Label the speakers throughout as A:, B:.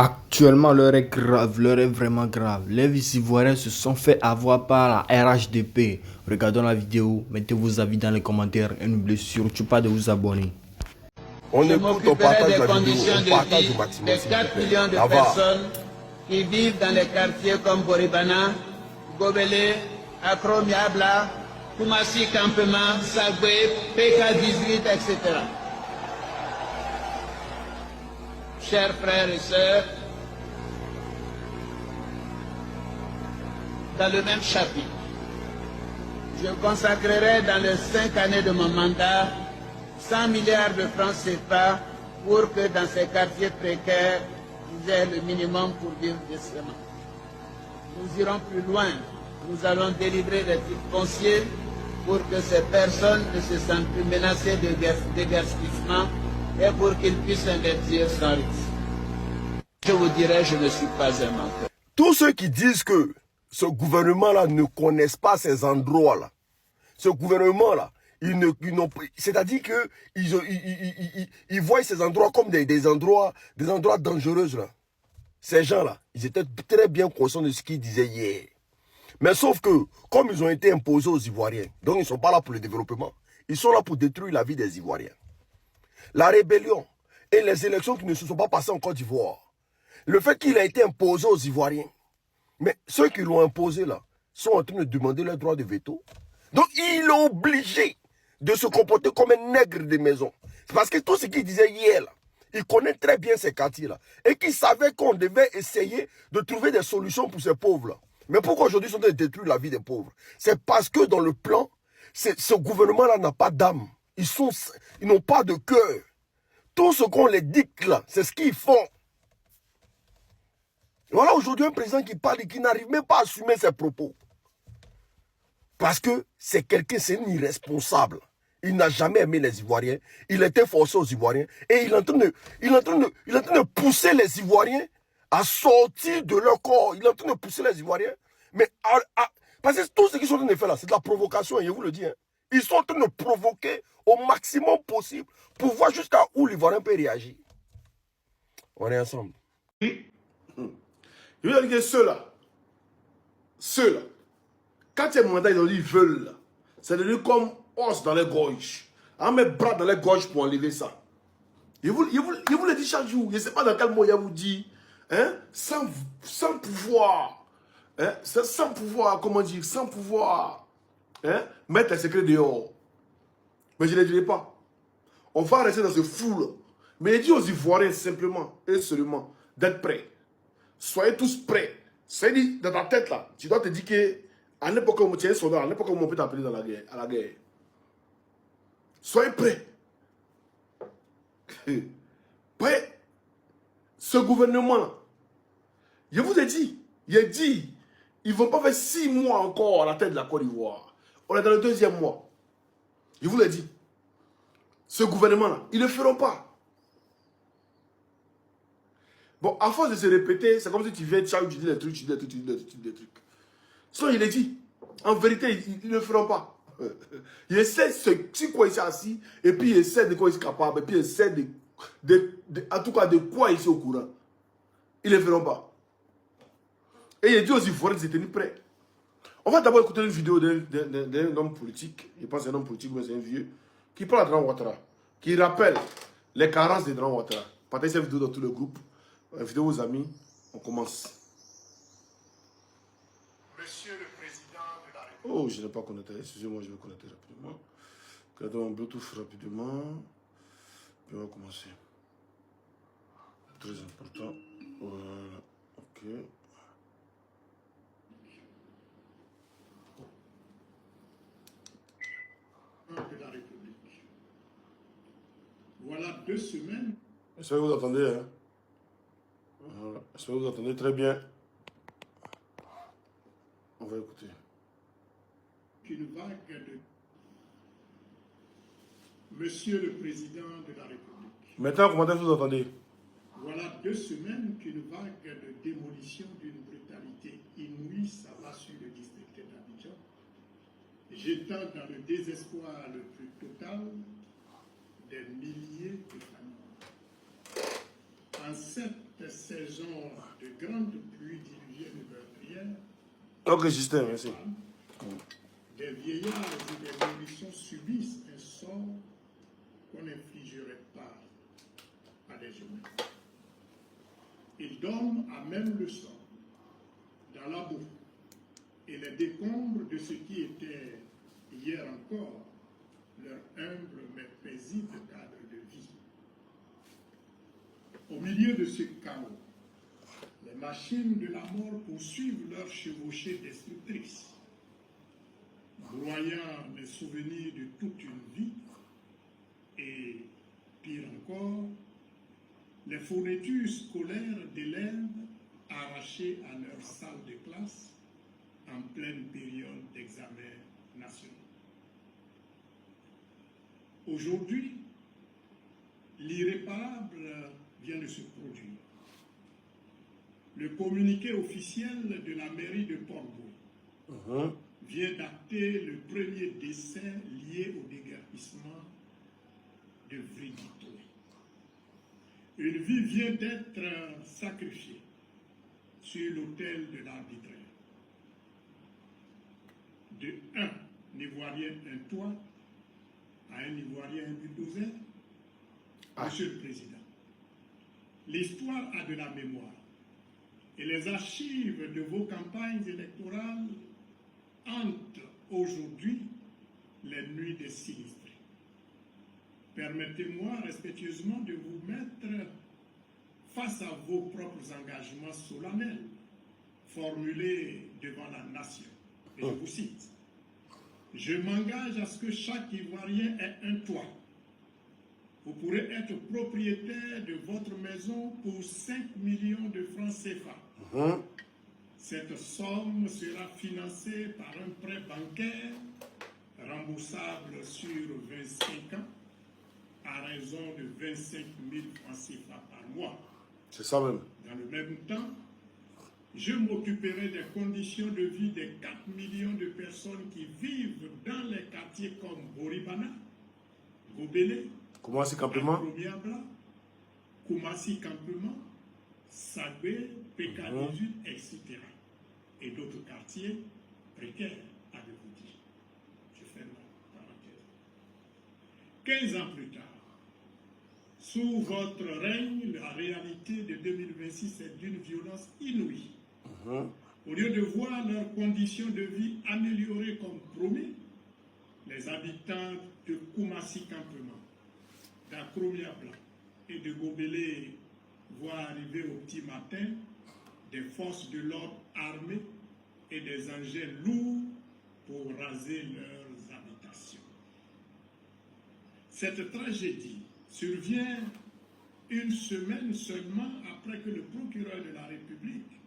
A: Actuellement, l'heure est grave, l'heure est vraiment grave. Les Ivoiriens se sont fait avoir par la RHDP. Regardons la vidéo, mettez vos avis dans les commentaires et n'oubliez surtout pas de vous abonner.
B: On
C: Je
B: écoute, on
C: m'occuperai
B: partage
C: des
B: la vidéo,
C: conditions
B: on
C: de
B: partage
C: vie
B: au maximum.
C: des
B: s'il vous
C: 4
B: plaît.
C: millions de
B: Ça va.
C: personnes qui vivent dans les quartiers comme Boribana, Gobele, Accro Miabla, Koumassi Campement, Sagwe, PK18, etc. Chers frères et sœurs, dans le même chapitre, je consacrerai dans les 5 années de mon mandat 100 milliards de francs CFA pour que dans ces quartiers précaires, ils aient le minimum pour vivre décemment. Nous irons plus loin. Nous allons délivrer des titres fonciers pour que ces personnes ne se sentent plus menacées de déguerpissement et pour qu'ils puissent investir sans risque. Je vous dirai, je ne suis pas un menteur.
B: Tous ceux qui disent que ce gouvernement-là ne connaissent pas ces endroits-là, ce gouvernement-là, c'est-à-dire qu'ils voient ces endroits comme des endroits dangereux. Là. Ces gens-là, ils étaient très bien conscients de ce qu'ils disaient hier. Mais sauf que, comme ils ont été imposés aux Ivoiriens, donc ils ne sont pas là pour le développement, ils sont là pour détruire la vie des Ivoiriens. La rébellion et les élections qui ne se sont pas passées en Côte d'Ivoire, le fait qu'il a été imposé aux Ivoiriens, mais ceux qui l'ont imposé là, sont en train de demander leur droit de veto. Donc il est obligé de se comporter comme un nègre de maison. C'est parce que tout ce qu'il disait hier là, il connaît très bien ces quartiers-là. Et qu'il savait qu'on devait essayer de trouver des solutions pour ces pauvres-là. Mais pourquoi aujourd'hui ils sont en train de détruire la vie des pauvres? C'est parce que dans le plan, ce gouvernement-là n'a pas d'âme. Ils n'ont pas de cœur. Tout ce qu'on les dicte là, c'est ce qu'ils font. Voilà aujourd'hui un président qui parle et qui n'arrive même pas à assumer ses propos. Parce que c'est quelqu'un, c'est un irresponsable. Il n'a jamais aimé les Ivoiriens. Il était forcé aux Ivoiriens. Et il est en train de pousser les Ivoiriens à sortir de leur corps. Il est en train de pousser les Ivoiriens. Mais parce que tout ce qu'ils sont en train de faire là, c'est de la provocation, et je vous le dis. Hein. Ils sont en train de provoquer au maximum possible pour voir jusqu'à où l'Ivoirien peut réagir. On est ensemble.
D: Je veux dire que ceux-là, quand il y a un mandat, ils veulent, c'est devenu comme os dans les gorges. On met bras dans les gorges pour enlever ça. Je vous le dis chaque jour. Je ne sais pas dans quel mot il vous dit. Hein, sans pouvoir. Hein, sans pouvoir, comment dire, sans pouvoir hein, mettre les secrets dehors. Mais je ne les dirai pas. On va rester dans ce flou-là. Mais je dis aux Ivoiriens simplement et seulement d'être prêts. Soyez tous prêts. C'est-à-dire, dans ta tête là, tu dois te dire que à n'importe où tu es un soldat, à n'importe où on peut t'appeler dans la guerre, à la guerre. Soyez prêts. Prêts. Ce gouvernement-là, je vous ai dit, ils ne vont pas faire 6 mois encore à la tête de la Côte d'Ivoire. On est dans le 2e mois. Je vous l'ai dit. Ce gouvernement-là, ils ne le feront pas. Bon, à force de se répéter, c'est comme si tu viens, tu dis des trucs, tu dis des trucs, tu dis des trucs. Sinon, il est dit. En vérité, ils ne le feront pas. Ils essaient de quoi ils sont assis, et puis ils essaient de quoi ils sont capables, et puis ils essaient en tout cas, de quoi ils sont au courant. Ils ne le feront pas. Et il dit aux Ivoiriens de se tenir prêts. On va d'abord écouter une vidéo d'un homme politique, je pense que c'est un homme politique, mais c'est un vieux, qui parle à Dran Ouattara, qui rappelle les carences de Dran Ouattara. Partagez cette vidéo dans tout le groupe. Invitez vos amis, on commence.
E: Monsieur le Président de la République.
D: Oh, je n'ai pas connecté. Excusez-moi, je vais connecter rapidement. Regardez mon Bluetooth rapidement. Puis on va commencer. Très important. Voilà. Ok.
E: De la République. Voilà 2 semaines.
D: J'espère que vous entendez. Hein? Voilà. J'espère que vous entendez très bien. On va écouter.
E: Qu'une vague de... Monsieur le Président de la République.
D: Maintenant, comment est-ce que vous entendez?
E: Voilà 2 semaines qu'une vague de démolition d'une brutalité inouïe s'abat sur le district d'Abidjan, jetant dans le désespoir le plus total des milliers de familles. En cette saison de grandes pluies diluviennes meurtrières,
D: Ok, Justin, merci.
E: des vieillards et des nourrissons subissent un sort qu'on n'infligerait pas à des humains. Ils dorment à même le sol, dans la boue, et les décombres de ce qui était hier encore leur humble mais paisible cadre de vie. Au milieu de ce chaos, les machines de la mort poursuivent leur chevauchée destructrice, broyant les souvenirs de toute une vie et, pire encore, les fournitures scolaires d'élèves arrachés à leur salle de classe en pleine période d'examen national. Aujourd'hui, l'irréparable vient de se produire. Le communiqué officiel de la mairie de Port-Bouët vient d'acter le premier décès lié au déguerpissement de Vridito. Une vie vient d'être sacrifiée sur l'autel de l'arbitraire. De un Ivoirien un toit à un Ivoirien un bulldozer. Monsieur le Président, l'histoire a de la mémoire et les archives de vos campagnes électorales hantent aujourd'hui les nuits des sinistrés. Permettez-moi respectueusement de vous mettre face à vos propres engagements solennels formulés devant la nation. Et je vous cite. Je m'engage à ce que chaque Ivoirien ait un toit. Vous pourrez être propriétaire de votre maison pour 5 millions de francs CFA. Cette somme sera financée par un prêt bancaire remboursable sur 25 ans à raison de 25 000 francs CFA par mois.
D: C'est ça même.
E: Dans le même temps, je m'occuperai des conditions de vie des 4 millions de personnes qui vivent dans les quartiers comme Boribana, Gobele,
D: Koumassi Campement,
E: Akromiabla, Koumassi Campement, Sagbe, PK18, etc. Et d'autres quartiers précaires, avez-vous dit. Je fais ma parenthèse. 15 ans plus tard, sous votre règne, la réalité de 2026 est d'une violence inouïe. Au lieu de voir leurs conditions de vie améliorées comme promis, les habitants de Koumassi Campement, d'Akromiabla et de Gobele voient arriver au petit matin des forces de l'ordre armées et des engins lourds pour raser leurs habitations. Cette tragédie survient une semaine seulement après que le procureur de la République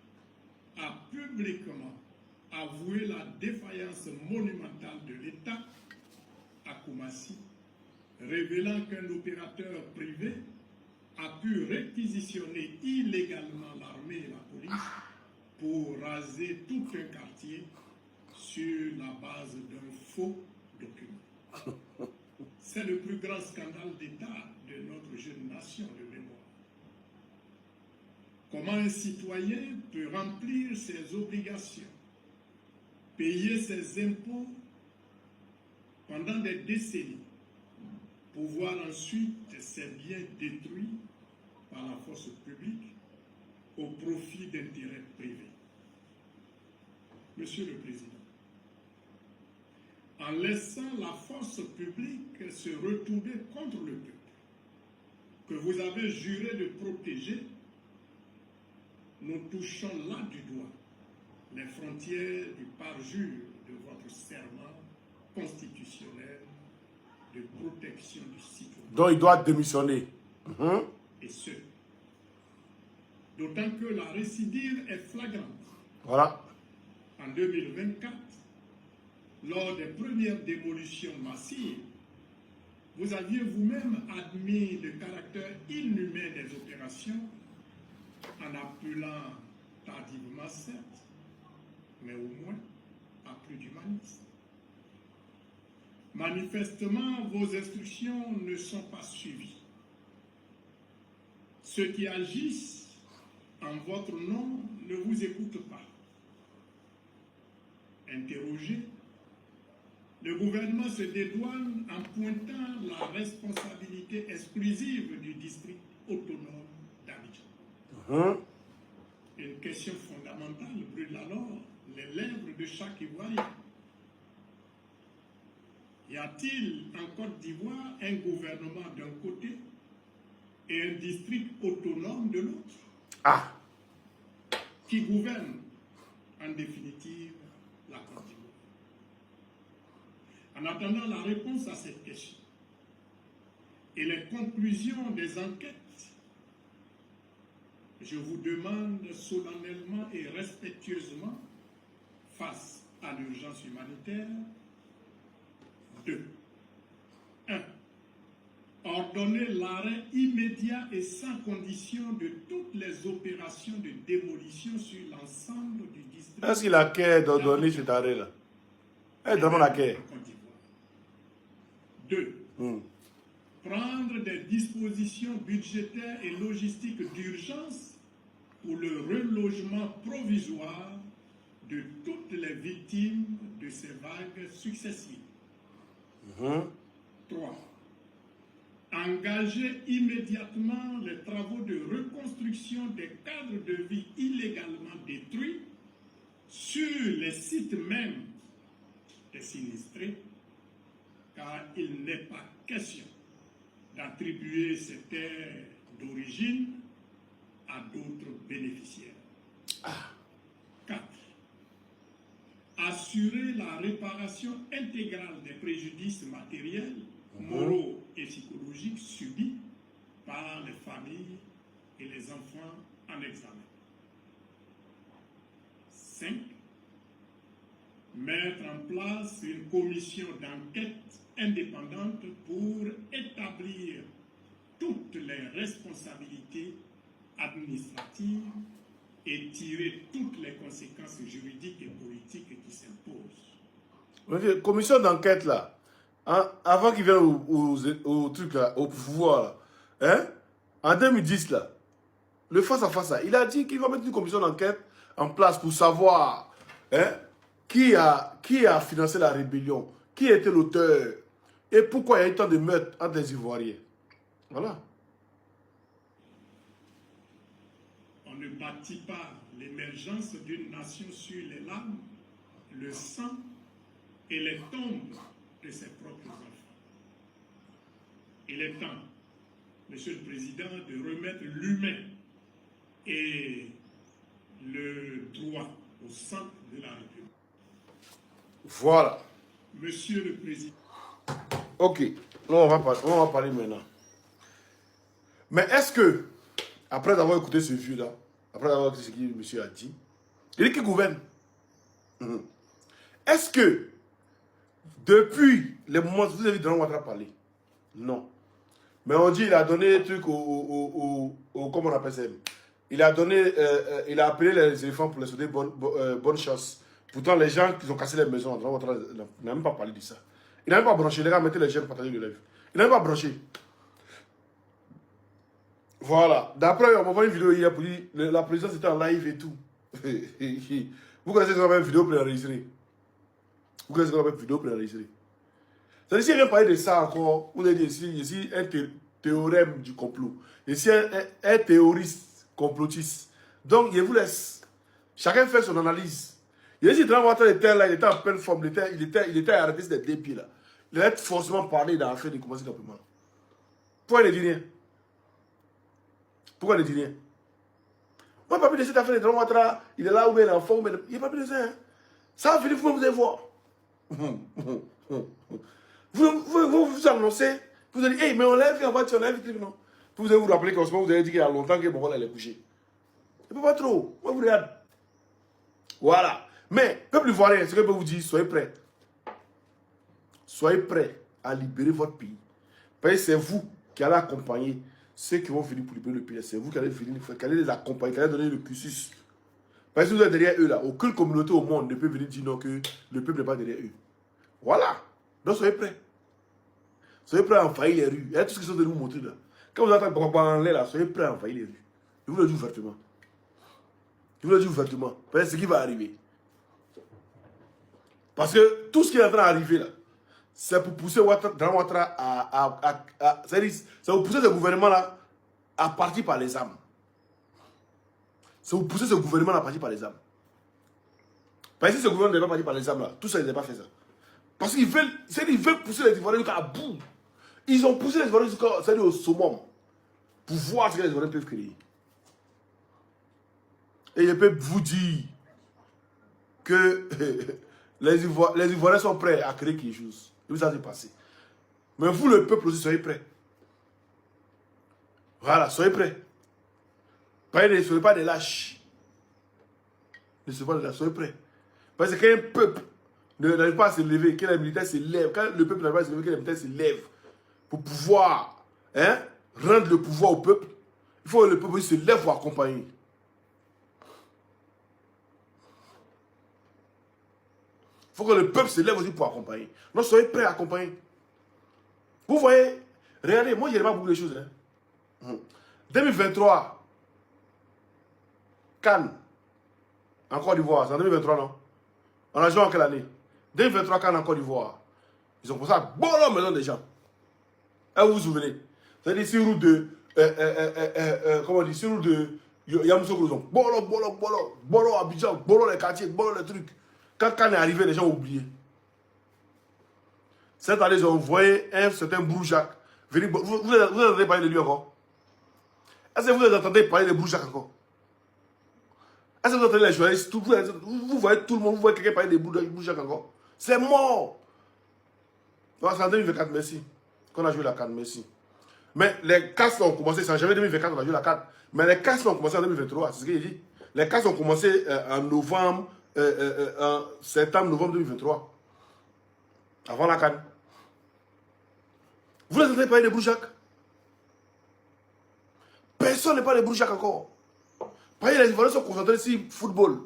E: a publiquement avoué la défaillance monumentale de l'État à Koumassi, révélant qu'un opérateur privé a pu réquisitionner illégalement l'armée et la police pour raser tout un quartier sur la base d'un faux document. C'est le plus grand scandale d'État de notre jeune nation de mémoire. Comment un citoyen peut remplir ses obligations, payer ses impôts pendant des décennies, pour voir ensuite ses biens détruits par la force publique au profit d'intérêts privés. Monsieur le Président, en laissant la force publique se retourner contre le peuple, que vous avez juré de protéger, nous touchons là du doigt les frontières du parjure de votre serment constitutionnel de protection du citoyen.
D: Donc il doit démissionner.
E: Et ce, d'autant que la récidive est flagrante.
D: Voilà.
E: En 2024, lors des premières démolitions massives, vous aviez vous-même admis le caractère inhumain des opérations en appelant tardivement certes, mais au moins à plus d'humanisme. Manifestement, vos instructions ne sont pas suivies. Ceux qui agissent en votre nom, ne vous écoute pas. Interrogé, le gouvernement se dédouane en pointant la responsabilité exclusive du district autonome d'Abidjan. Une question fondamentale brûle alors les lèvres de chaque Ivoirien. Y a-t-il en Côte d'Ivoire un gouvernement d'un côté et un district autonome de l'autre?
D: Ah!
E: Qui gouverne en définitive la Côte d'Ivoire? En attendant la réponse à cette question et les conclusions des enquêtes, je vous demande solennellement et respectueusement, face à l'urgence humanitaire, 2. 1. Ordonner l'arrêt immédiat et sans condition de toutes les opérations de démolition sur l'ensemble du district.
D: Est-ce qu'il a qu'à d'ordonner cet arrêt-là? Donne-moi la quai.
E: 2. Prendre des dispositions budgétaires et logistiques d'urgence pour le relogement provisoire de toutes les victimes de ces vagues successives. 3. Engager immédiatement les travaux de reconstruction des cadres de vie illégalement détruits sur les sites mêmes des sinistrés, car il n'est pas question d'attribuer ces terres d'origine à d'autres bénéficiaires. 4. Assurer la réparation intégrale des préjudices matériels, moraux et psychologiques subis par les familles et les enfants en examen. 5. Mettre en place une commission d'enquête indépendante pour établir toutes les responsabilités administratives et tirer toutes les conséquences juridiques et politiques qui s'imposent.
D: Commission d'enquête là, hein, avant qu'il vienne au truc là, au pouvoir, hein, en 2010 là, le face à face là, il a dit qu'il va mettre une commission d'enquête en place pour savoir, hein, qui a financé la rébellion, qui était l'auteur et pourquoi il y a eu tant de meurtres entre les Ivoiriens. Voilà.
E: On ne bâtit pas l'émergence d'une nation sur les larmes, le sang et les tombes de ses propres enfants. Il est temps, Monsieur le Président, de remettre l'humain et le droit au centre de la République.
D: Voilà.
E: Monsieur le Président.
D: Ok, on va parler maintenant. Mais est-ce que, après avoir écouté ce vieux-là, après avoir écouté ce que le monsieur a dit, il dit qu'il gouverne. Est-ce que, depuis les moments où vous avez dit Draman Ouattara parler, non. Mais on dit qu'il a donné des trucs comment on appelle ça? Il a appelé les éléphants pour les souhaiter bonne chance. Pourtant, les gens qui ont cassé les maisons, Draman Ouattara n'a même pas parlé de ça. Il n'a même pas branché. Les gars, mettez les jeunes partager le live. Il n'a même pas branché. Voilà. D'après, on m'a envoyé une vidéo hier pour dire la présidence était en live et tout. Vous connaissez cette même vidéo préenregistrée. Vous connaissez cette même vidéo préenregistrée. C'est-à-dire, si elle vient parler de ça encore, vous avez dit ici un théorème du complot. Ici un théoriste complotiste. Donc, je vous laisse. Chacun fait son analyse. Il a dit que était là, il était en pleine forme, il était arrêté sur des pieds là. Il allait forcément parler dans l'affaire de commencer d'après-moi. Pourquoi il ne dit rien? Pourquoi il ne dit rien? Moi, je ne pas de cette affaire de Draman Ouattara, il est là où il est en forme, il n'y a pas plus de ça. Hein? Ça va finir, vous allez voir. Vous annoncez, vous allez dire, hey, mais on lève en voiture, on lève, non. Vous allez vous rappeler qu'en ce moment, vous avez dit qu'il y a longtemps que bon, elle est couchée. Il ne peut pas trop. Moi, vous regardez. Voilà. Mais, peuple ivoirien, ce que je peux vous dire, soyez prêts. Soyez prêts à libérer votre pays. Parce que c'est vous qui allez accompagner ceux qui vont venir pour libérer le pays. C'est vous qui allez venir, qui allez les accompagner, qui allez donner le cursus. Parce que vous êtes derrière eux là. Aucune communauté au monde ne peut venir dire non que le peuple n'est pas derrière eux. Voilà. Donc soyez prêts. Soyez prêts à envahir les rues. Il y a tout ce qu'ils sont de nous montrer là. Quand vous entendez en l'air là, soyez prêts à envahir les rues. Je vous le dis ouvertement. Je vous le dis ouvertement. C'est ce qui va arriver. Parce que tout ce qui est en train d'arriver là, c'est pour pousser Ouattara c'est pour pousser ce gouvernement-là à partir par les armes. C'est pour pousser ce gouvernement à partir par les armes. Parce que si ce gouvernement n'est pas parti par les armes là, tout ça, ils n'ont pas fait ça. Parce qu'ils veulent pousser les Ivoiriens jusqu'à bout. Ils ont poussé les Ivoiriens jusqu'au summum pour voir ce que les Ivoiriens peuvent créer. Et je peux vous dire que les Ivoiriens sont prêts à créer quelque chose. Et ça s'est passé. Mais vous, le peuple aussi, soyez prêts. Voilà, soyez prêts. Ne soyez pas des lâches. Ne soyez pas des lâches, soyez prêts. Parce que quand un peuple n'arrive pas à se lever, que les militaires se lèvent, quand le peuple n'arrive pas à se lever, que les militaires se lèvent pour pouvoir rendre le pouvoir au peuple, il faut que le peuple se lève pour accompagner. Il faut que le peuple se lève aussi pour accompagner. Donc soyez prêts à accompagner. Vous voyez, regardez, moi je n'ai pas beaucoup de choses. 2023, Cannes, en Côte d'Ivoire, c'est en 2023 non? On a joué en quelle année? 2023 Cannes en Côte d'Ivoire. Ils ont commencé à boire la maison des gens. Et vous vous souvenez? C'est-à-dire sur route de... comment on dit? Sur route de... Yamoussoukro, Bolo, Abidjan, Bolo les quartiers, Bolo les trucs. Quand Cannes est arrivé, les gens ont oublié. Cette année, ils ont envoyé un certain Broujac. Vous entendez parler de lui encore? Est-ce que vous entendez parler de Broujac encore? Est-ce que vous entendez les journalistes? Vous voyez tout le monde, vous voyez quelqu'un parler de Broujac encore? C'est mort! C'est en 2024, merci. Qu'on a joué la Cannes, merci. Mais les casses ont commencé, c'est en janvier 2024 on a joué la Cannes. Mais les casses ont commencé en 2023, c'est ce qu'il dit. Les casses ont commencé en novembre, en septembre, novembre 2023. Avant la Cannes. Vous les entendez parler de Broujac? Personne n'est pas de Broujac encore. Parce que les Ivoiriens sont concentrés sur le football.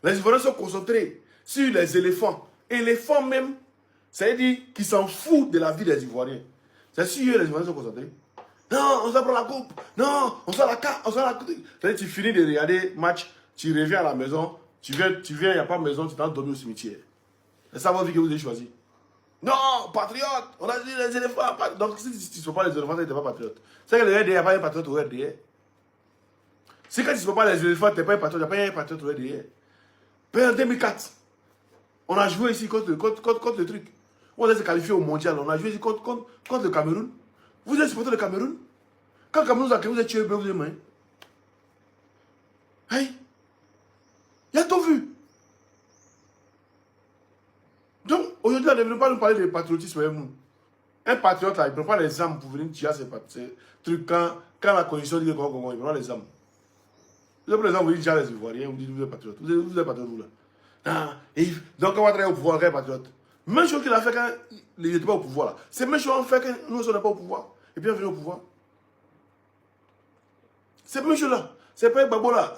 D: Les Ivoiriens sont concentrés sur les éléphants. Éléphants même, ça veut dire qu'ils s'en foutent de la vie des Ivoiriens. C'est sûr que les Ivoiriens sont concentrés. Non, on s'en prend la coupe. Non, on s'en la carte. C'est-à-dire tu finis de regarder le match, tu reviens à la maison, tu viens, il n'y a pas de maison, tu t'en dormi au cimetière. C'est ça votre vie que vous avez choisi. Non, patriote, on a dit les éléphants. Donc si tu ne fais pas les éléphants, tu n'es pas patriote. C'est que le RDA, il n'y a pas un patriote au RDA. Si quand tu ne fais pas les éléphants, tu n'es pas un patriote, il n'y a pas un patriote au RDA. Puis en 2004, on a joué ici contre le truc. On s'est qualifié au mondial, on a joué ici contre le Cameroun. Vous êtes supporter le Cameroun? Quand le Cameroun vous a tué, vous avez main. Hey! Il y a tout vu. Donc, aujourd'hui, on ne veut pas nous parler de patriotisme. Un patriote, là, il ne prend pas les armes pour venir tirer ces trucs quand la condition dit qu'il prend les armes. Vous avez les armes, vous dites déjà les Ivoiriens, vous dites vous êtes patriote. Vous êtes patriote, vous là. Donc, on va travailler au pouvoir, on est patriote. Même chose qu'il a fait quand il n'était pas au pouvoir. Là. C'est même chose qu'on fait quand nous ne sommes pas au pouvoir. Et puis on vient au pouvoir. C'est même chose là. C'est pas un babo là.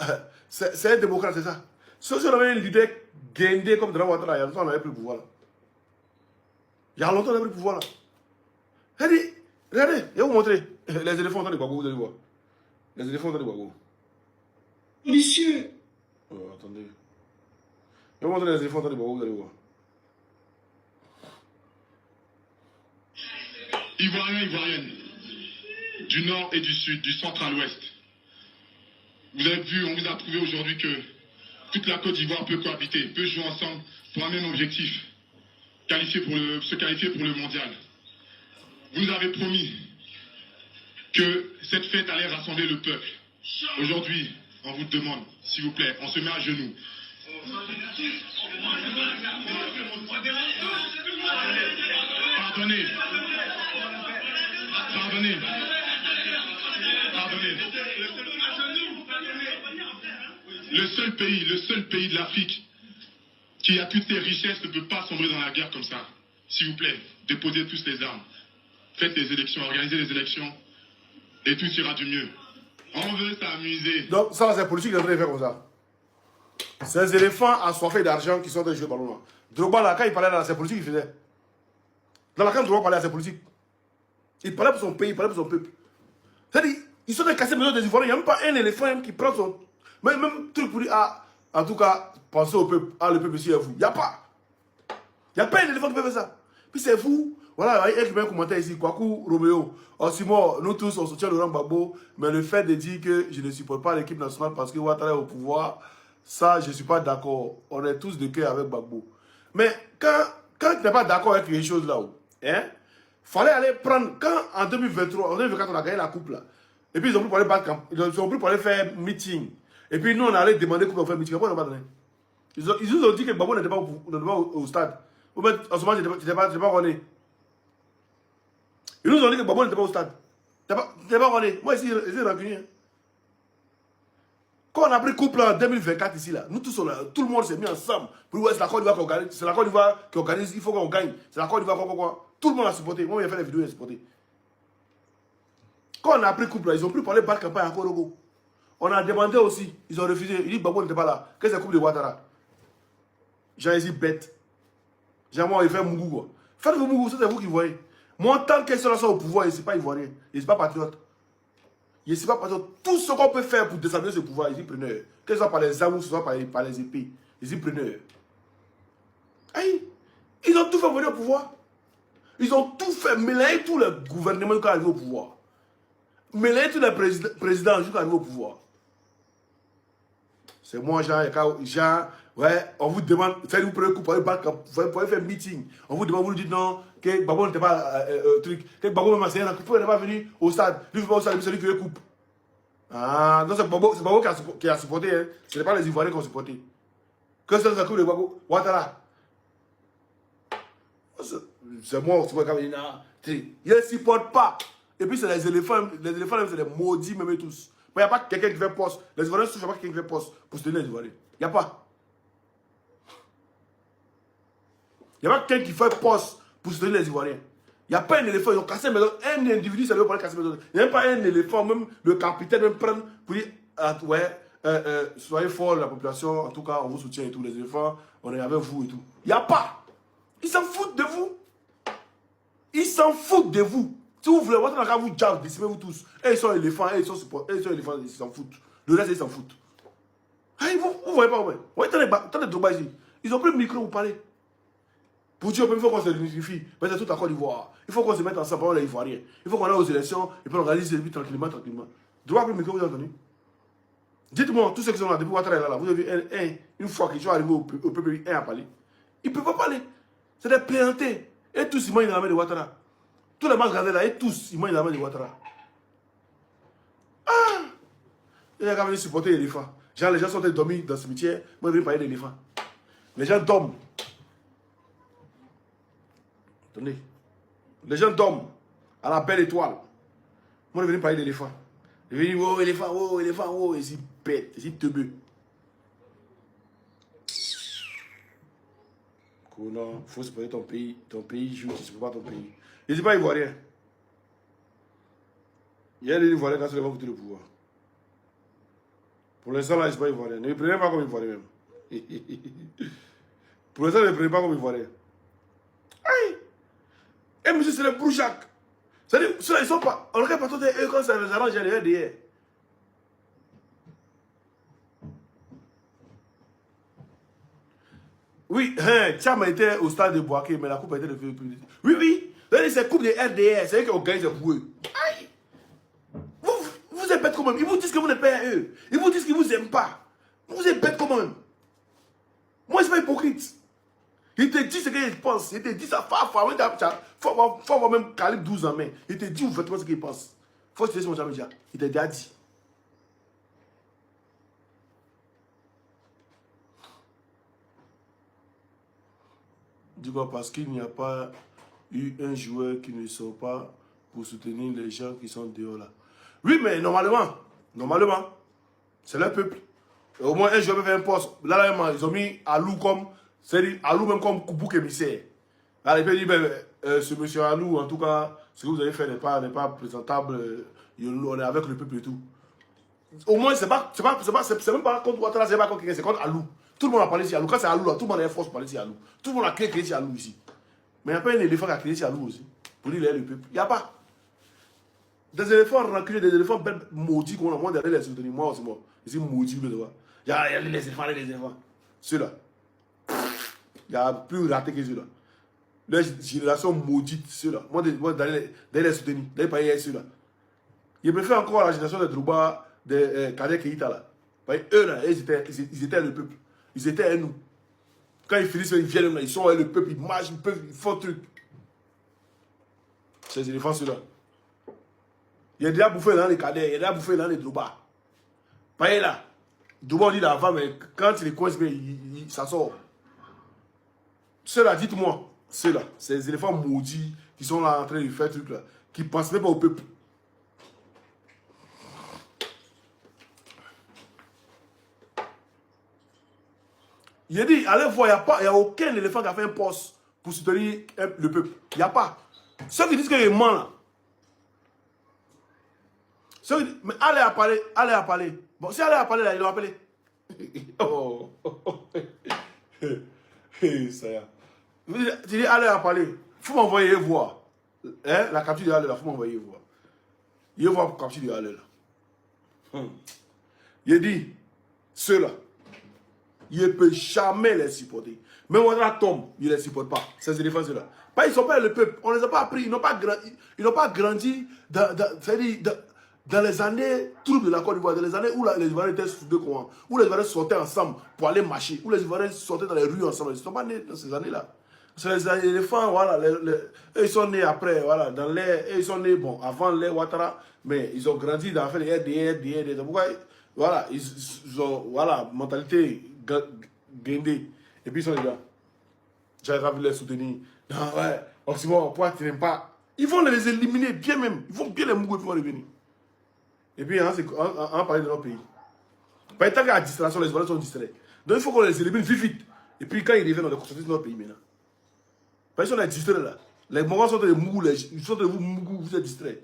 D: C'est un démocrate, c'est ça. Si on avait un leader guindé comme Dramane Ouattara, il y a longtemps on n'avait plus le pouvoir là. Il y a longtemps on n'avait plus le pouvoir là. Regardez, je vais vous montrer. Les éléphants dans les Gbagbo, vous allez voir. Les éléphants dans les Gbagbo.
E: Monsieur,
D: Attendez. Je vais vous montrer les éléphants dans les Gbagbo, vous allez voir.
F: Ivoiriens, Ivoiriennes, du nord et du sud, du centre à l'ouest. Vous avez vu, on vous a prouvé aujourd'hui que toute la Côte d'Ivoire peut cohabiter, peut jouer ensemble pour un même objectif, se qualifier pour le mondial. Vous nous avez promis que cette fête allait rassembler le peuple. Aujourd'hui, on vous demande, s'il vous plaît, on se met à genoux. Pardonnez. Le seul pays de l'Afrique qui a toutes ses richesses ne peut pas sombrer dans la guerre comme ça. S'il vous plaît, déposez tous les armes. Faites les élections, organisez les élections et tout ira du mieux. On veut s'amuser.
D: Donc ça, c'est politique qui est en train de faire comme ça. Ces éléphants assoiffés d'argent qui sont de jouer au ballon là. Drogba là, quand il parlait là, c'est politique qu'il faisait. Dans la quand Drogba parlait, c'est politique. Il parlait pour son pays, il parlait pour son peuple. C'est-à-dire, ils sont de casser les maisons des Ivoiriens. Il n'y a même pas un éléphant qui prend Mais même truc pour dire, ah, en tout cas, pensez au peuple, ah, le peuple ici est vous. Il n'y a pas. Il n'y a pas un éléphant qui peut faire ça. Puis c'est vous. Voilà, il y a un commentaire ici, Kwaku Roméo. Oh, Simon, nous tous, on soutient Laurent Gbagbo, mais le fait de dire que je ne supporte pas l'équipe nationale parce que Ouattara est au pouvoir, ça, je ne suis pas d'accord. On est tous de cœur avec Gbagbo. Mais quand tu n'es pas d'accord avec les choses là-haut, hein, fallait aller prendre, quand en 2023, en 2024, on a gagné la coupe là, et puis ils ont pris pour aller battre, ils ont pris pour aller faire meeting, et puis nous on allait demander qu'on faire meeting, pourquoi on n'a pas donné? Ils nous ont dit que Gbagbo n'était pas au stade. En ce moment, tu n'étais pas rené. Ils nous ont dit que Gbagbo n'était pas au stade. Tu n'es pas rené. Moi ici, ils sont rancuniers. Quand on a pris couple en 2024 ici, là, nous tous, tout le monde s'est mis ensemble. Pour ouais, c'est la Côte d'Ivoire qui organise. C'est la Côte d'Ivoire qui organise. Il faut qu'on gagne. C'est la Côte d'Ivoire quoi. Tout le monde a supporté. Moi, j'ai fait des vidéos, j'ai supporté. Quand on a pris couple, là, ils ont pris pour aller battre campagne à Korogo. On a demandé aussi. Ils ont refusé. Ils disent Gbagbo n'était pas là. Qu'est-ce que c'est la coupe de Ouattara? J'ai ici bête. J'ai moi, il fait Mougou quoi. Faites vos Mougou, c'est vous qui voyez. Moi, tant qu'ils sont là au pouvoir, ils ne sont pas ivoiriens. Ils ne sont pas patriotes. Je ne sais pas, parce que tout ce qu'on peut faire pour déstabiliser ce pouvoir, ils y prennent. Que ce soit par les armes ou ce soit par les épées, ils y prennent. Aïe, ils ont tout fait venir au pouvoir. Ils ont tout fait, mélanger tous les gouvernements jusqu'à arriver au pouvoir. Mélanger tous les présidents jusqu'à arriver au pouvoir. C'est moi, Jean, ouais, on vous demande, vous prenez coup pour aller faire un meeting. On vous demande, vous nous dites non, que Gbagbo n'était pas truc, que Gbagbo même enseigné, pourquoi il n'est pas venu au stade. Lui, il ne va pas au stade, c'est lui qui veut coupe. Ah, non, c'est Gbagbo qui a supporté, hein. Ce n'est pas les Ivoiriens qui ont supporté. Que c'est la coupe de Gbagbo? Ouattara. C'est moi, c'est moi qui ai dit, il ne supporte pas. Et puis, c'est les éléphants c'est les maudits, même tous. Mais il n'y a pas quelqu'un qui fait poste. Les Ivoiriens ne souffrent pas quelqu'un qui fait poste pour soutenir les Ivoiriens. Il n'y a pas. Il n'y a pas quelqu'un qui fait poste pour soutenir les Ivoiriens. Il n'y a pas un éléphant. Ils ont cassé mais un individu, ça veut pas casser maison. Il n'y a même pas un éléphant, même le capitaine, même prendre pour dire ouais, soyez forts, la population, en tout cas, on vous soutient et tout. Les éléphants, on est avec vous et tout. Il n'y a pas. Ils s'en foutent de vous. Ils s'en foutent de vous. Si vous voulez, votre vous jazz, décimez-vous tous. Et ils sont éléphants, et ils sont supporters, et ils sont éléphants, ils s'en foutent. Le reste, ils s'en foutent. Hey, vous voyez pas, ouais. Ouais, t'as des droits ici. Ils ont pris le micro pour parler. Pour dire, il faut qu'on se unifie. Mais c'est tout à Côte d'Ivoire. Il faut qu'on se mette ensemble pour les Ivoiriens. Il faut qu'on aille aux élections et puis on organise les vies tranquillement. Droit pour le micro, vous avez entendu? Dites-moi, tous ceux qui sont là, depuis Ouattara est là, vous avez vu une fois qu'ils sont arrivés au PPI, un à parler. Ils ne peuvent pas parler. C'est des plaisantés. Et tous, ils mangent dans la main de Ouattara. Tous les gens regardés là, et tous, ils mangent dans la main de Ouattara. Ah! Il y a quand même supporter l'éléphant. Genre, les gens sont dormis dans le cimetière. Moi, je vais parler d'éléphant. Les gens dorment. Attendez. Les gens dorment à la belle étoile. Moi, je vais parler d'éléphant. Je vais dire, oh, éléphant, oh, et c'est bête, et c'est teubeux. Non, il faut supporter ton pays joue, tu ne supportes pas ton pays. Je ne dis pas ivoirien. Il y a des Ivoiriens qui ont le pouvoir. Pour l'instant, là, je ne suis pas ivoirien. Ne me prenez pas comme ivoirien même. Pour l'instant, ne me prenez pas comme ivoirien. Aïe! Et monsieur, c'est le brouchac. C'est-à-dire, ceux-là, ils sont pas. On regarde partout eux quand ça les arrange, il y a derrière. Oui, Tcham était au stade de Boaké, mais la coupe a été de public. Oui. C'est coupe de RDR, c'est eux qui ont gagné, c'est pour eux. Aïe! Vous êtes bêtes quand même. Ils vous disent que vous n'êtes pas à eux. Ils vous disent qu'ils ne vous aiment pas. Vous êtes bêtes quand même. Moi, je ne suis pas hypocrite. Il te dit ce qu'il pense. Il te dit ça. Faut avoir même calibre 12 en main. Il te dit ouvertement ce qu'il pense. Faut se laisser mon jamais dire. Il te dit. Du coup, parce qu'il n'y a pas eu un joueur qui ne sort pas pour soutenir les gens qui sont dehors là. Oui, mais normalement, c'est le peuple. Et au moins un joueur peut faire un poste. Là, ils ont mis Alou comme, c'est-à-dire Alou même comme bouc émissaire. Là, il peut dire, ce monsieur Alou, en tout cas, ce que vous avez fait n'est pas présentable. On est avec le peuple et tout. Au moins, c'est même pas contre Ouattara, c'est pas contre quelqu'un, c'est contre Alou. Tout le monde a parlé ici Alou. Quand c'est Alou, là, tout le monde a force pour parler ici Alou. Tout le monde a créé ici Alou ici. Mais il n'y a pas un éléphant qui a créé ici Alou aussi. Pour dire, il est le peuple. Il n'y a pas. Des éléphants rancuniers, des éléphants maudits qu'on a moins derrière les soutenir. Moi aussi, moi. Je suis maudit, tu vois. Il y a les éléphants. Ceux-là. Il n'y a plus raté que ceux-là. La génération maudite, ceux-là. Moi, d'aller les soutenir, d'aller payer ceux-là. Je préfère encore la génération de Drouba, de Kadek Keïta, là. Parce que eux, là, ils étaient le peuple. Ils étaient nous. Quand ils finissent, ils viennent là, ils sont le peuple, ils marchent, ils font truc. Ces éléphants, ceux-là. Il y a déjà bouffé dans les cadets, il y a déjà bouffé dans les Drouba. Paye là. Drouba, on dit avant, mais quand il est coincé, ça sort. Ceux-là, dites-moi, ceux-là, ces éléphants maudits qui sont là en train de faire truc là, qui ne pensent même pas au peuple. Il a dit, allez voir, il n'y a aucun éléphant qui a fait un poste pour soutenir le peuple. Il n'y a pas. Ceux qui disent qu'il ment là. Ceux qui disent, mais allez à parler. Bon, si allez à parler là, ils l'ont appelé. Oh. Ça y est. Tu dis, allez à parler. Il faut m'envoyer voir. Hein? La capture de Allez là, il faut m'envoyer voir. Il va voir la capture de Allez là. Il dit, ceux-là. Il ne peut jamais les supporter. Même Ouattara tombe, il ne les supporte pas. Ces éléphants là. Ils ne sont pas le peuple. On ne les a pas appris. Ils n'ont pas grandi dans les années troubles de la Côte d'Ivoire, dans les années où les Ivoiriens étaient soudés, où les Ivoiriens sortaient ensemble pour aller marcher, où les Ivoiriens sortaient dans les rues ensemble. Ils ne sont pas nés dans ces années-là. C'est les éléphants, voilà, eux, ils sont nés après, voilà, dans les, ils sont nés, bon, avant les Ouattara, mais ils ont grandi dans les RDR. Pourquoi, voilà, ils ont, voilà, mentalité guindée. Et puis ils sont là. J'avais envie de les soutenir. Non, ouais, Oxymore, pourquoi tu n'aimes pas? Ils vont les éliminer bien même. Ils vont bien les mouiller pour revenir. Et puis, on parle de notre pays. Par tant qu'il y a distraction, les Ivoiriens sont distraits. Donc il faut qu'on les élimine vite. Et puis quand ils reviennent, on les concentre sur notre pays maintenant. Parce qu'on est distraits là. Les Mongoliens sont des mougous, ils sont des mougous, vous êtes distraits.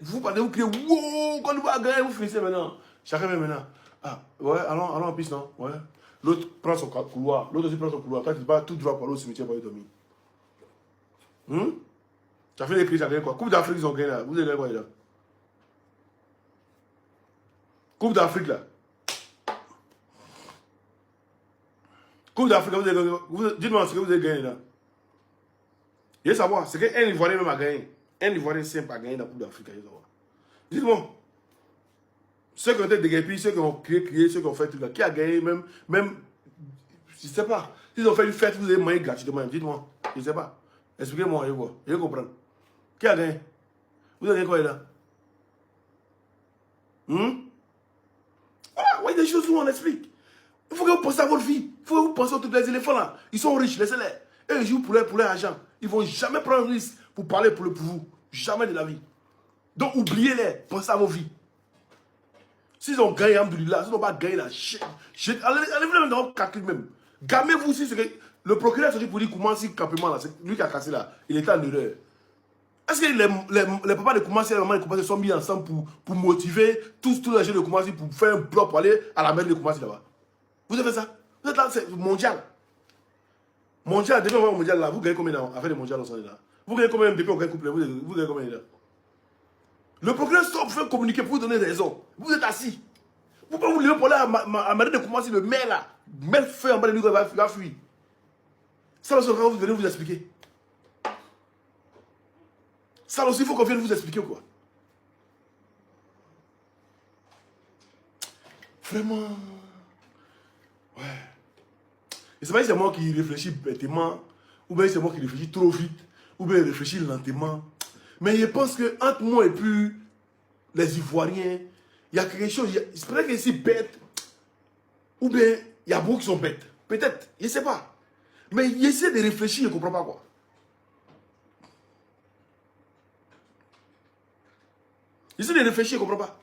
D: Vous partez, vous criez, wow, quand vous va gagner, vous finissez maintenant. Chacun met maintenant. Ah, ouais, allons en piste, non? Ouais. L'autre prend son couloir, l'autre aussi prend son couloir. Quand tu vas tout droit pour aller au cimetière pour aller dormir. Tu as fait des crises, tu as gagné quoi? Coupe d'Afrique, ils ont gagné là. Vous avez gagné quoi là? Coupe d'Afrique là. Coupe d'Afrique, vous avez gagné. Dites-moi ce que vous avez gagné là. Je veux savoir, c'est qu'un Ivoirien même a gagné. Un Ivoirien simple a gagné dans la Coupe d'Afrique. Dites-moi. Ceux qui ont été déguerpis, ceux qui ont crié, ceux qui ont fait tout là. Qui a gagné même, je ne sais pas. S'ils ont fait une fête, vous avez mangé gratuitement. Dites-moi. Je ne sais pas. Expliquez-moi, je vois. Je comprends. Qui a gagné? Vous avez gagné quoi là? Voilà, il y a des choses où on explique. Il faut que vous pensez à votre vie. Il faut que vous pensez à tous les éléphants là. Ils sont riches, laissez-les. Eux, ils jouent pour leur argent. Ils ne vont jamais prendre un risque pour parler pour vous. Jamais de la vie. Donc, oubliez-les. Pensez à vos vies. S'ils ont gagné, alhamdoulilah, s'ils n'ont pas gagné là, allez-vous même dans le calcul même. Gammez-vous aussi. Le procureur s'est dit pour dire comment si campement là, c'est lui qui a cassé là. Il était en erreur. Est-ce que les papas de Koumassi et les mamans de Koumassi sont mis ensemble pour motiver tous les jeunes de Koumassi pour faire un bloc pour aller à la mairie de Koumassi là-bas? Vous avez fait ça? Vous êtes là, c'est mondial. Mondial, depuis on va au mondial là, vous gagnez combien avec les mondiales ensemble là? Vous gagnez combien depuis on gagne couple? Vous gagnez combien là? Le procureur sort pour faire communiquer, pour vous donner raison. Vous êtes assis. Vous pouvez vous lever pour aller à la mairie de Koumassi, le maire là, mettre feu en bas de lui, il va fuir. Ça, vous venez vous expliquer. Ça aussi, il faut qu'on vienne vous expliquer quoi. Vraiment. Ouais. Et c'est pas si c'est moi qui réfléchis bêtement, ou bien c'est moi qui réfléchis trop vite, ou bien je réfléchis lentement. Mais je pense que entre moi et puis les Ivoiriens, il y a quelque chose. C'est peut-être que c'est bête, ou bien il y a beaucoup qui sont bêtes. Peut-être, je ne sais pas. Mais j'essaie de réfléchir, je ne comprends pas quoi. J'essaie de réfléchir, je ne comprends pas.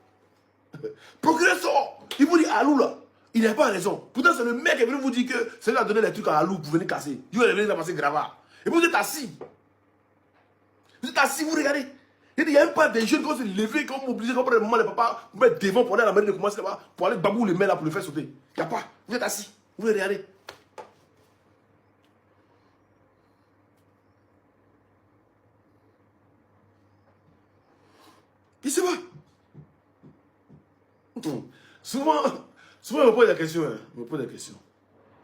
D: Procureur sort, il vous dit Alou là, il n'a pas raison. Pourtant c'est le mec qui est venu vous dire que c'est lui qui a donné les trucs à Alou pour venir casser. Il va venir passer Grava. Et vous êtes assis. Vous êtes assis, vous regardez. Il y a même pas des jeunes qui vont se lever, qui vont m'obliger, comme le moment les papas, vous mettre devant pour aller à la mairie de commencer là-bas, pour aller babou le maire là pour le faire sauter. Il n'y a pas. Vous êtes assis. Vous regardez. Il ne sait pas. Souvent, Souvent, on me pose des questions. Hein. On me pose des questions.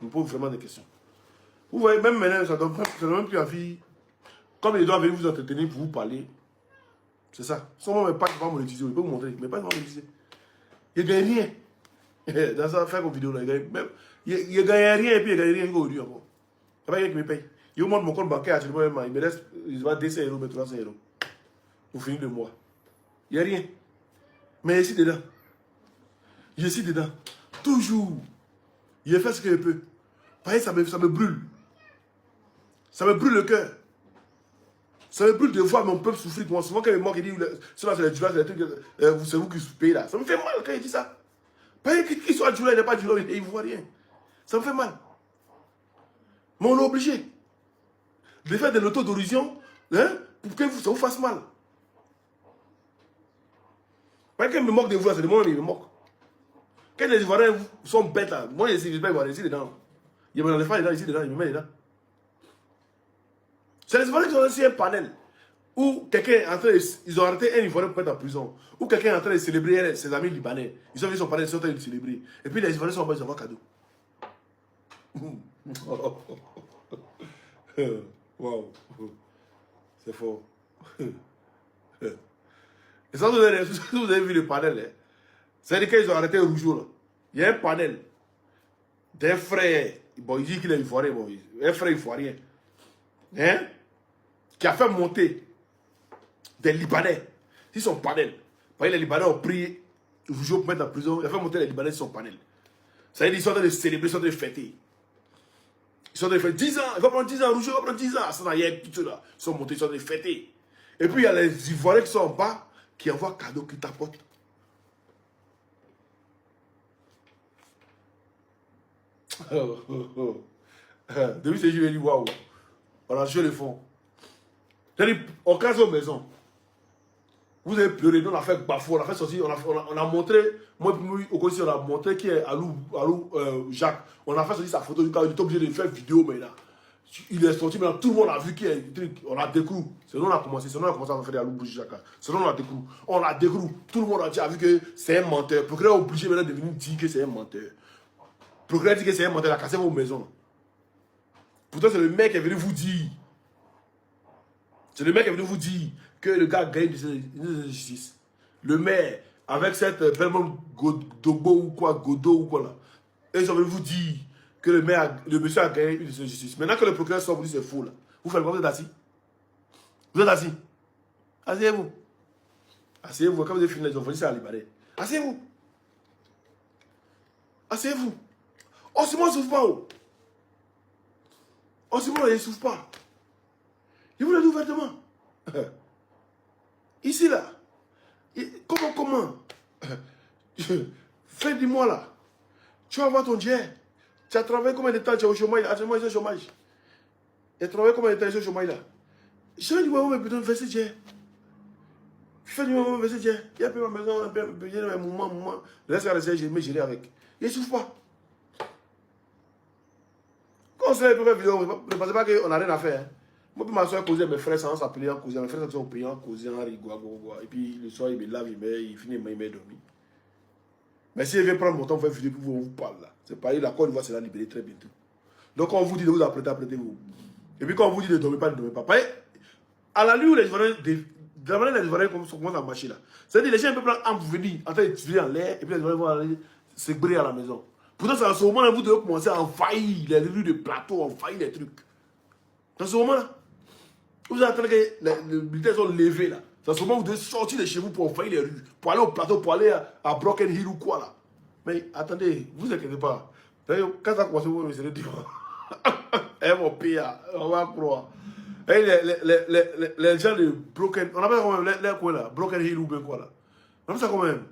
D: On me pose vraiment des questions. Vous voyez, même maintenant, ça ne donne même plus envie. Comme ils doivent venir vous entretenir pour vous parler. C'est ça. Son même pas qui va monétiser. Il peut vous montrer. Mais pas qui va monétiser. Il ne gagne rien. Dans cette affaire comme vidéo, là, il gagne rien et puis il gagne rien aujourd'hui encore. Il n'y a pas quelqu'un qui me paye. Il montre mon compte bancaire actuellement. Il me laisse, il va 200 euros, mais 300 euros. Pour finir le mois. Il n'y a rien. Mais ici dedans. Je suis dedans. Toujours. Il fait ce qu'il peut. Pareil, ça me brûle. Ça me brûle le cœur. Ça me brûle de voir mon peuple souffrir. Moi, souvent, quand il me dit, cela c'est les Djoula, c'est les trucs, c'est vous qui payez là. Ça me fait mal quand il dit ça. Pareil, qu'il soit Djoula, il n'est pas Djoula, il ne voit rien. Ça me fait mal. Mais on est obligé de faire de l'autodérision hein, pour que ça vous fasse mal. Pareil, quand il me moque de vous, c'est de moi, il me moque. Quand les Ivoiriens sont bêtes là, moi, je ne suis pas Ivoirien, ici dedans. Il y a un éléphant dedans, ici dedans, il me met dedans. C'est les Ivoiriens qui ont laissé un panel où quelqu'un est en train de... Ils ont arrêté un Ivoirien pour mettre en prison. Où quelqu'un est en train de célébrer ses amis libanais. Ils ont vu son panel, ils sont en train de célébrer. Et puis les Ivoiriens sont en bas, ils envoient cadeau. Waouh. C'est fort. Et ça, vous avez vu le panel, hein? C'est-à-dire qu'ils ont arrêté Rougeau, là. Il y a un panel d'un frère, bon, il dit qu'il est ivoirien, bon, un frère ivoirien, hein, qui a fait monter des Libanais sur son panel. Les Libanais ont pris Rougeau pour mettre en prison, il a fait monter les Libanais sur son panel. Ça veut dire qu'ils sont en train de célébrer, ils sont en train de fêter. Ils sont en train de faire 10 ans, il va prendre 10 ans, Rougeau va prendre 10 ans. Ça, il y a tout là. Ils sont montés, ils sont en train de fêter. Et puis il y a les Ivoiriens qui sont en bas, qui envoient cadeaux, qui t'apportent. Depuis ce jour, il dit waouh, on a joué le fond. C'est-à-dire, on casse aux maisons. Vous avez pleuré, nous on a fait bafou, on a fait sortir, on a montré, moi au conseil, on a montré qui est Alou Jacques. On a fait sortir sa photo du cas, il est obligé de faire vidéo maintenant. Il est sorti maintenant, tout le monde a vu qu'il y a un truc, on a découvert. C'est nous on a commencé à faire des Alou Jacques. C'est nous on a découvert. On a découvert, tout le monde a vu que c'est un menteur. Pourquoi il est obligé maintenant de venir dire que c'est un menteur? Procureur dit que c'est un menteur, il a cassé vos maisons. Pourtant, c'est le mec qui est venu vous dire. C'est le mec qui est venu vous dire que le gars gagne de justice. Le maire, avec cette Belmont Godot ou quoi, Godot ou quoi là. Et ils ont venu vous dire que le monsieur a gagné une décision de justice. Maintenant que le procureur sort, vous dites c'est faux là. Vous faites quoi? Vous êtes assis? Vous êtes assis? Asseyez-vous. Asseyez-vous. Quand vous avez fini les enfants, c'est à Libanais. Asseyez-vous. Asseyez-vous. Oh, c'est moi, il ne souffre pas. Oh, c'est moi, il ne souffre pas. Il vous l'a dit ouvertement. Ici, là. Comment Fais du mois, là. Tu vas avoir ton jet. Tu as travaillé combien de temps? Tu es au chômage. Actuellement, il est au chômage. Tu as travaillé combien de temps? Il est au chômage, là. Je vais dire, mais putain, fais ce jet. Fais du mois, fais ce jet. Il y a peu ma maison, il y a un moment. Laisse-moi rester, je vais gérer avec. Il ne souffre pas. Quand on se lève pour faire vidéo, ne pensez pas qu'on n'a rien à faire. Hein. Moi, puis ma soeur causait mes frères sans s'appeler en causant. Mes frères sont payés en causant, en rigolant. Et puis le soir, il me lave, il finit, il met dormir. Mais si il vient prendre mon temps pour faire vidéo, pour vous parler là. C'est pareil, la Côte d'Ivoire sera libérée très bientôt. Donc, quand on vous dit de vous apprêter, apprêtez-vous. Et puis, quand on vous dit de ne dormir pas, ne dormez pas. Pareil, à la nuit où les Ivoiriens, de la manière dont les Ivoiriens commencent à marcher là. C'est-à-dire, les gens peuvent prendre un pour venir, en train de tirer en l'air, et puis les Ivoiriens vont aller se briller à la maison. Pourtant, c'est à ce moment-là, vous devez commencer à envahir les rues de plateau, envahir les trucs. Dans ce moment-là, vous attendez que les militaires sont levés là. C'est à ce moment où vous devez sortir de chez vous pour envahir les rues, pour aller au plateau, pour aller à Broken Hill ou quoi là. Mais attendez, vous inquiétez pas. Quand ça commence, vous allez dire, eh mon pire, on va croire. Les gens de Broken, on appelle ça quand même, les quoi là, Broken Hill ou bien quoi là. On appelle ça quand même.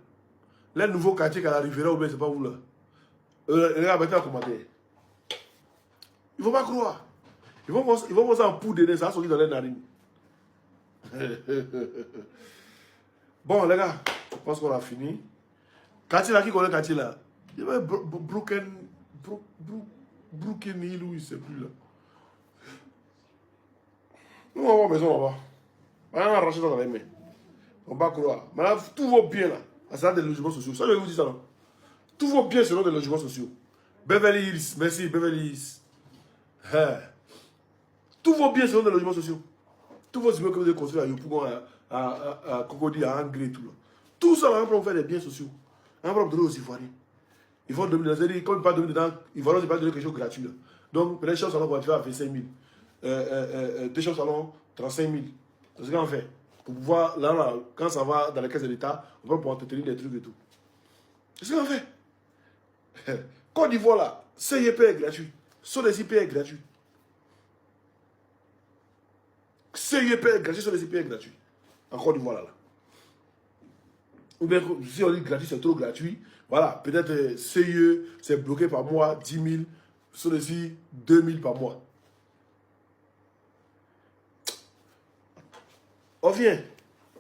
D: Les nouveaux quartiers qu'à la Riviera ou bien c'est pas vous là. Les gars, mettez en commentaire. Il ne faut pas croire. Ils vont commencer à poudrer, ça va sortir dans les narines. Bon, les gars, je pense qu'on a fini. Quartier là, qui connaît quartier là? Il y avait Broken Hill, ou il ne sait plus là. Nous, on va avoir maison là-bas. On va arracher ça dans les mains. On va croire. Maintenant, tout va bien là. Ça, c'est des logements sociaux. Ça, je vais vous dire ça là. Tous vos biens seront des logements sociaux. Beverly Hills, merci, Beverly Hills. Tous vos biens seront des logements sociaux. Tous vos immeubles que vous avez construits à Yopougon, à Cocody, à Angré et tout. Là. Tout ça, là, on fait des biens sociaux. On va donner aux Ivoiriens. Ils vont donner, comme ils ne pas donner dedans, ils vont pas donner quelque chose de gratuit. Là. Donc, les chambres salon vont faire à 25 000. Deux chambres salon, 35 000. C'est ce qu'on fait. Pour pouvoir, là, quand ça va dans les caisses de l'État, on va pouvoir entretenir des trucs et tout. C'est ce qu'on fait. Côte d'Ivoire, là, CIP est gratuit. Sur les IP est gratuit. CIP est gratuit, sur les IP est gratuit. En Côte d'Ivoire, là. Ou bien, si on dit gratuit, c'est trop gratuit. Voilà, peut-être CIE, c'est bloqué par mois, 10 000. Sur les I, 2 000 par mois. On vient.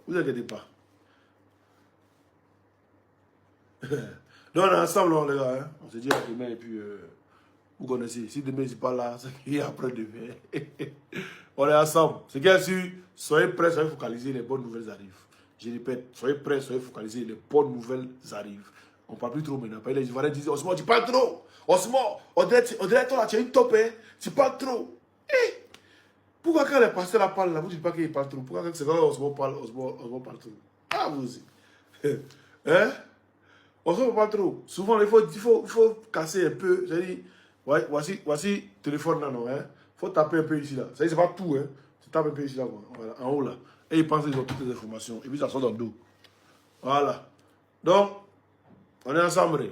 D: Vous inquiétez pas. Donc, on est ensemble, là, les gars. Hein? On se dit à demain et puis, vous connaissez. Si demain, je ne suis pas là, c'est qu'il y a après demain. On est ensemble. C'est bien sûr, soyez prêts, soyez focalisés, les bonnes nouvelles arrivent. Je répète, soyez prêts, soyez focalisés, les bonnes nouvelles arrivent. On ne parle plus trop maintenant. Les Ivoiriens disent, Osmo, tu parles trop. Osmo, on dirait toi là, tu as une top, hein. Tu parles trop. Eh, pourquoi quand les pasteurs la parlent là, vous ne dites pas qu'il parle trop? Pourquoi quand c'est quand Osmo parle trop? Ah, vous aussi. Hein? Osmo parle trop. Souvent, il faut casser un peu. J'ai dit, ouais, voici téléphone là, non, hein. Il faut taper un peu ici là. Ça c'est pas tout, hein. Tu tapes un peu ici là, quoi. Voilà, en haut là. Et ils pensent qu'ils ont toutes les informations. Et puis ça sort dans le dos. Voilà. Donc, on est ensemble.